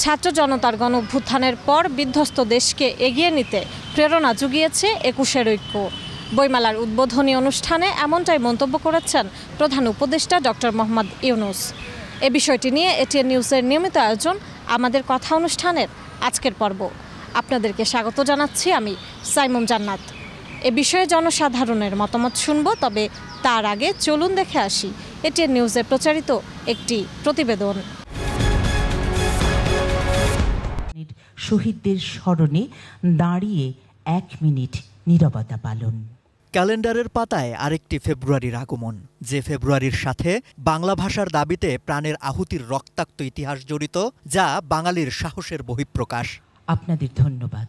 ছাত্র জনতার গণ অভ্যুত্থানের পর বিধ্বস্ত দেশকে এগিয়ে নিতে প্রেরণা জুগিয়েছে ২১-এর ঐক্য। বইমেলার উদ্বোধনী অনুষ্ঠানে এমনটাই মন্তব্য করেছেন প্রধান উপদেষ্টা ডক্টর মোহাম্মদ ইউনূস। এ বিষয়টি নিয়ে এটিএন নিউজের নিয়মিত আয়োজন আমাদের কথা অনুষ্ঠানের আজকের পর্ব। আপনাদেরকে স্বাগত জানাচ্ছি আমি সাইমুম জান্নাত। এ বিষয়ে জনসাধারণের মতামত শুনব, তবে তার আগে চলুন দেখে আসি এটিএন নিউজে প্রচারিত একটি প্রতিবেদন। শহীদদের স্মরণে দাঁড়িয়ে ১ মিনিট নীরবতা পালন। ক্যালেন্ডারের পাতায় আরেকটি ফেব্রুয়ারির আগমন, যে ফেব্রুয়ারির সাথে বাংলা ভাষার দাবিতে প্রাণের আহুতির রক্তাক্ত ইতিহাস জড়িত, যা বাঙালির সাহসের বহিঃপ্রকাশ। আপনাদের ধন্যবাদ।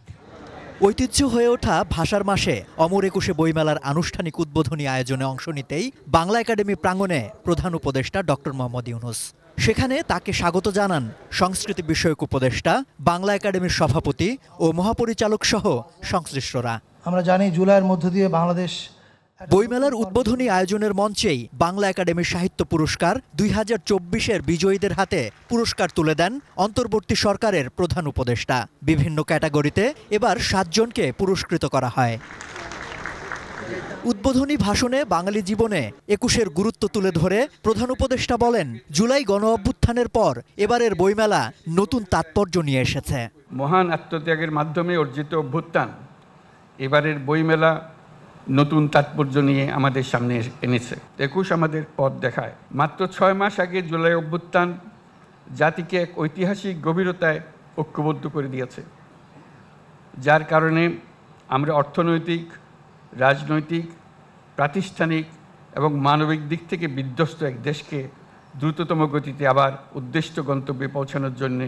ঐতিহ্য হয়ে ওঠা ভাষার মাসে অমর ২১ বইমেলার আনুষ্ঠানিক উদ্বোধনী আয়োজনে অংশ নিতেই বাংলা একাডেমি প্রাঙ্গণে প্রধান উপদেষ্টা ডক্টর মোহাম্মদ ইউনূস। সেখানে তাকে স্বাগত জানান সংস্কৃতি বিষয়ক উপদেষ্টা, বাংলা একাডেমির সভাপতি ও মহাপরিচালক সহ সংশ্লিষ্টরা। আমরা জানি জুলাইয়ের মধ্য দিয়ে বাংলাদেশ বইমেলার উদ্বোধনী আয়োজনের মঞ্চেই বাংলা একাডেমির সাহিত্য পুরস্কার ২০২৪-এর বিজয়ীদের হাতে পুরস্কার তুলে দেন অন্তর্বর্তী সরকারের প্রধান উপদেষ্টা। বিভিন্ন ক্যাটাগরিতে এবার ৭ জনকে পুরস্কৃত করা হয়। উদ্বোধনী ভাষণে বাঙালি জীবনে ২১-এর গুরুত্ব তুলে ধরে প্রধান উপদেষ্টা বলেন, জুলাই গণ অভ্যুত্থানের পর এবারের বইমেলা নতুন তাৎপর্য নিয়ে এসেছে। মহান আত্মত্যাগের মাধ্যমে অর্জিত অভ্যুত্থান এবারের বইমেলা নতুন তাৎপর্য নিয়ে আমাদের সামনে এনেছে। ২১ আমাদের পথ দেখায়। মাত্র ৬ মাস আগে জুলাই অভ্যুত্থান জাতিকে এক ঐতিহাসিক গভীরতায় ঐক্যবদ্ধ করে দিয়েছে, যার কারণে আমরা অর্থনৈতিক, রাজনৈতিক, প্রাতিষ্ঠানিক এবং মানবিক দিক থেকে বিধ্বস্ত এক দেশকে দ্রুততম গতিতে আবার উদ্দিষ্ট গন্তব্যে পৌঁছানোর জন্য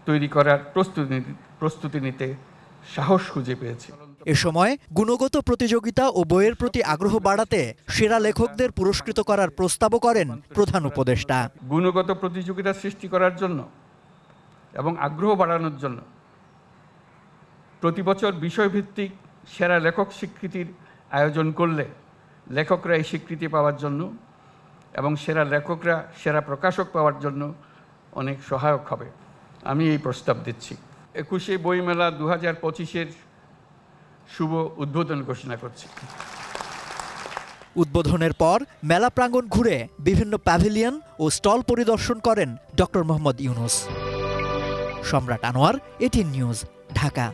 তৈরি করার প্রস্তুতি নিতে সাহস খুঁজে পেয়েছি। এ সময় গুণগত প্রতিযোগিতা ও বইয়ের প্রতি আগ্রহ বাড়াতে সেরা লেখকদের পুরস্কৃত করার প্রস্তাবও করেন প্রধান উপদেষ্টা। গুণগত প্রতিযোগিতা সৃষ্টি করার জন্য এবং আগ্রহ বাড়ানোর জন্য প্রতি বছর বিষয়ভিত্তিক সেরা লেখক স্বীকৃতির আয়োজন করলে লেখকরা এই স্বীকৃতি পাওয়ার জন্য এবং সেরা লেখকরা সেরা প্রকাশক পাওয়ার জন্য অনেক সহায়ক হবে। আমি এই প্রস্তাব দিচ্ছি। ২১ বইমেলা ২০২৫-এর শুভ উদ্বোধন ঘোষণা করছি। উদ্বোধনের পর মেলা প্রাঙ্গণ ঘুরে বিভিন্ন প্যাভিলিয়ন ও স্টল পরিদর্শন করেন ডক্টর মোহাম্মদ ইউনূস। সম্রাট আনোয়ার, এটিএন নিউজ, ঢাকা।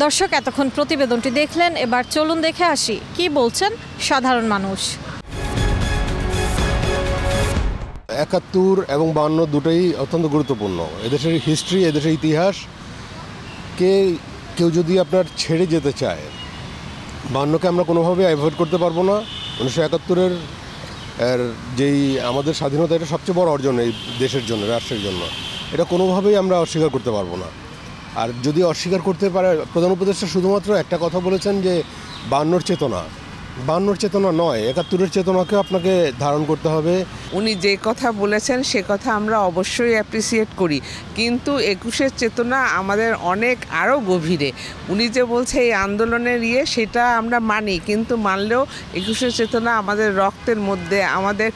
দর্শক, এতক্ষণ প্রতিবেদনটি দেখলেন, এবার চলুন দেখে আসি কি বলছেন সাধারণ মানুষ। ৭১ এবং ৫২ দুটোই অত্যন্ত গুরুত্বপূর্ণ। এদেশের হিস্ট্রি, এদেশের ইতিহাস কেউ যদি আপনার ছেড়ে যেতে চায়, ৫২কে আমরা কোনোভাবে অ্যাভয়েড করতে পারবো না। ১৯৭১-এর যেই আমাদের স্বাধীনতা, এটা সবচেয়ে বড় অর্জন এই দেশের জন্য, রাষ্ট্রের জন্য। এটা কোনোভাবেই আমরা অস্বীকার করতে পারবো না। আর যদি অস্বীকার করতে পারে, প্রধান উপদেষ্টা শুধুমাত্র একটা কথা বলেছেন যে ৫২-র চেতনা, ৫২-র চেতনা নয়, ৭১-এর চেতনাকে আপনাকে ধারণ করতে হবে। উনি যে কথা বলেছেন সে কথা আমরা অবশ্যই অ্যাপ্রিসিয়েট করি, কিন্তু ২১-এর চেতনা আমাদের অনেক আরও গভীরে। উনি যে বলছে এই আন্দোলনের সেটা আমরা মানি, কিন্তু মানলেও ২১-এর চেতনা আমাদের রক্তের মধ্যে, আমাদের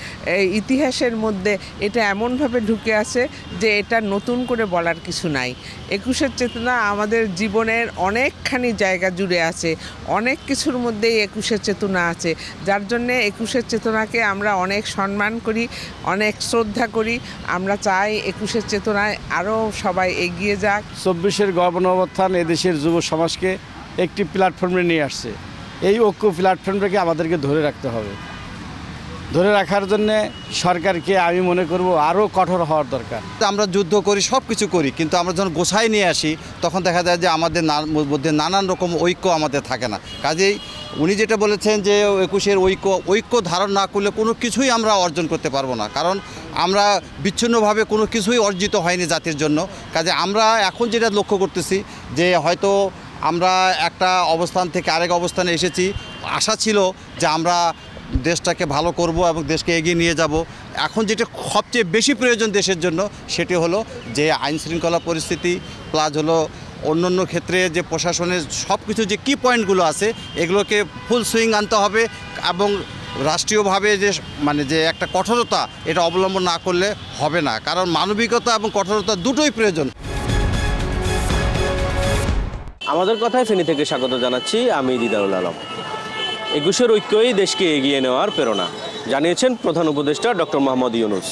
ইতিহাসের মধ্যে এটা এমনভাবে ঢুকে আছে যে এটা নতুন করে বলার কিছু নাই। ২১-এর চেতনা আমাদের জীবনের অনেকখানি জায়গা জুড়ে আছে, অনেক কিছুর মধ্যেই ২১-এর চেতনা আছে, যার জন্যে ২১-এর চেতনাকে আমরা অনেক সম্মান করি, অনেক শ্রদ্ধা করি। আমরা চাই ২১-এর চেতনায় আরও সবাই এগিয়ে যাক। ২৪-এর গণ অভ্যুত্থান এদেশের যুব সমাজকে একটি প্ল্যাটফর্মে নিয়ে আসছে। এই ঐক্য প্ল্যাটফর্মটাকে আমাদেরকে ধরে রাখতে হবে। ধরে রাখার জন্য সরকারকে আমি মনে করব আরও কঠোর হওয়ার দরকার। আমরা যুদ্ধ করি, সব কিছু করি, কিন্তু আমরা যখন গোছায় নিয়ে আসি তখন দেখা যায় যে আমাদের মধ্যে নানান রকম ঐক্য আমাদের থাকে না। কাজেই উনি যেটা বলেছেন যে ২১-এর ঐক্য ধারণ না করলে কোনো কিছুই আমরা অর্জন করতে পারবো না, কারণ আমরা বিচ্ছিন্নভাবে কোনো কিছুই অর্জিত হয়নি জাতির জন্য। কাজে আমরা এখন যেটা লক্ষ্য করতেছি যে হয়তো আমরা একটা অবস্থান থেকে আরেক অবস্থানে এসেছি, আশা ছিল যে আমরা দেশটাকে ভালো করব এবং দেশকে এগিয়ে নিয়ে যাব। এখন যেটা সবচেয়ে বেশি প্রয়োজন দেশের জন্য সেটি হলো যে আইন শৃঙ্খলা পরিস্থিতি প্লাস হলো অন্যান্য ক্ষেত্রে যে প্রশাসনের সব কিছু যে কি পয়েন্টগুলো আছে এগুলোকে ফুল সুইং আনতে হবে এবং রাষ্ট্রীয়ভাবে যে একটা কঠোরতা এটা অবলম্বন না করলে হবে না, কারণ মানবিকতা এবং কঠোরতা দুটোই প্রয়োজন। আমাদের কথায় ফেনী থেকে স্বাগত জানাচ্ছি, আমি দিদারুল আলম। ২১-এর ঐক্যই দেশকে এগিয়ে নেওয়ার প্রেরণা জানিয়েছেন প্রধান উপদেষ্টা ডক্টর মোহাম্মদ ইউনূস।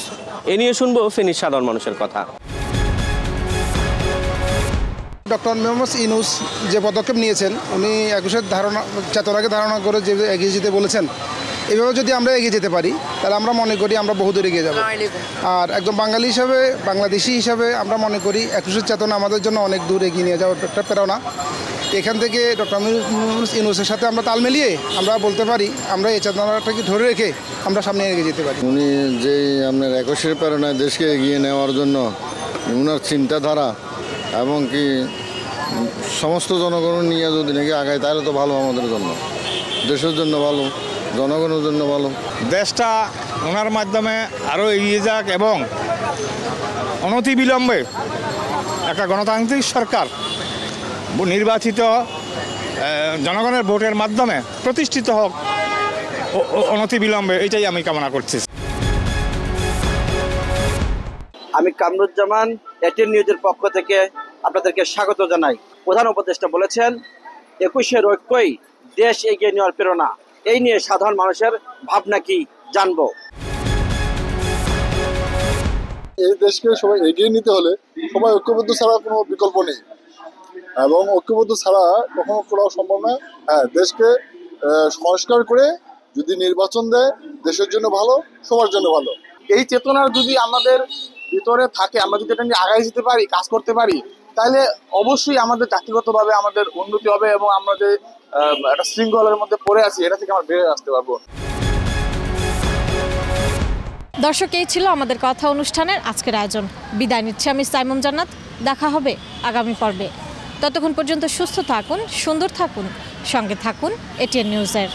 এ নিয়ে শুনবো ফেনীর সাধারণ মানুষের কথা। ডক্টর মোহাম্মদ ইউনূস যে পদক্ষেপ নিয়েছেন, উনি ২১-এর চেতনাকে ধারণা করে যে এগিয়ে যেতে বলেছেন, এভাবে যদি আমরা এগিয়ে যেতে পারি তাহলে আমরা মনে করি আমরা বহুদূর এগিয়ে যাব। আর একজন বাঙালি হিসাবে, বাংলাদেশি হিসাবে আমরা মনে করি ২১-এর চেতনা আমাদের জন্য অনেক দূর এগিয়ে নিয়ে যাওয়ার একটা প্রেরণা। এখান থেকে ডক্টর মোহাম্মদ ইউনূসের সাথে আমরা তাল মিলিয়ে আমরা বলতে পারি আমরা এই চেতনাটাকে ধরে রেখে আমরা সামনে এগিয়ে যেতে পারি। উনি যে আপনার ২১-এর প্রেরণায় দেশকে এগিয়ে নেওয়ার জন্য ওনার চিন্তাধারা এবং কি সমস্ত জনগণ নিয়ে যদি নাকি আগায় তাহলে তো ভালো, আমাদের জন্য, দেশের জন্য ভালো, জনগণের জন্য ভালো। দেশটা ওনার মাধ্যমে আরও এগিয়ে যাক এবং অনতিবিলম্বে একটা গণতান্ত্রিক সরকার নির্বাচিত জনগণের ভোটের মাধ্যমে প্রতিষ্ঠিত হোক অনতিবিলম্বে, এটাই আমি কামনা করছি। আমি কামরুজ্জামান, এটিএন নিউজের পক্ষ থেকে আপনাদেরকে স্বাগত জানাই। প্রধান উপদেষ্টা বলেছেন ২১-এর ঐক্যই দেশ এগিয়ে নেওয়ার প্রেরণা। এই নিয়ে সাধারণ মানুষের ভাবনা কি জানবো। এই দেশকে সবাই এগিয়ে নিতে হলে সবাই ঐক্যবদ্ধ ছাড়া কোনো বিকল্প নেই, এবং ঐক্যবদ্ধ ছাড়া কখনো করা সম্ভব নয়। হ্যাঁ, দেশকে সংস্কার করে যদি নির্বাচন দেয় দেশের জন্য ভালো, সবার জন্য ভালো। এই চেতনা যদি আমাদের ভিতরে থাকে, আমরা যদি এটা নিয়ে আগায় যেতে পারি, কাজ করতে পারি, তাহলে অবশ্যই আমাদের জাতিগতভাবে আমাদের উন্নতি হবে এবং আমরা যে একটা শৃঙ্খলের মধ্যে পড়ে আছি এটা থেকে আমরা বেরিয়ে আসতে পারবো। দর্শক, এই ছিল আমাদের কথা অনুষ্ঠানের আজকের আয়োজন। বিদায় নিচ্ছি আমি সাইমুম জান্নাত। দেখা হবে আগামী পর্বে। ততক্ষণ পর্যন্ত সুস্থ থাকুন, সুন্দর থাকুন, সঙ্গে থাকুন এটিএন নিউজের।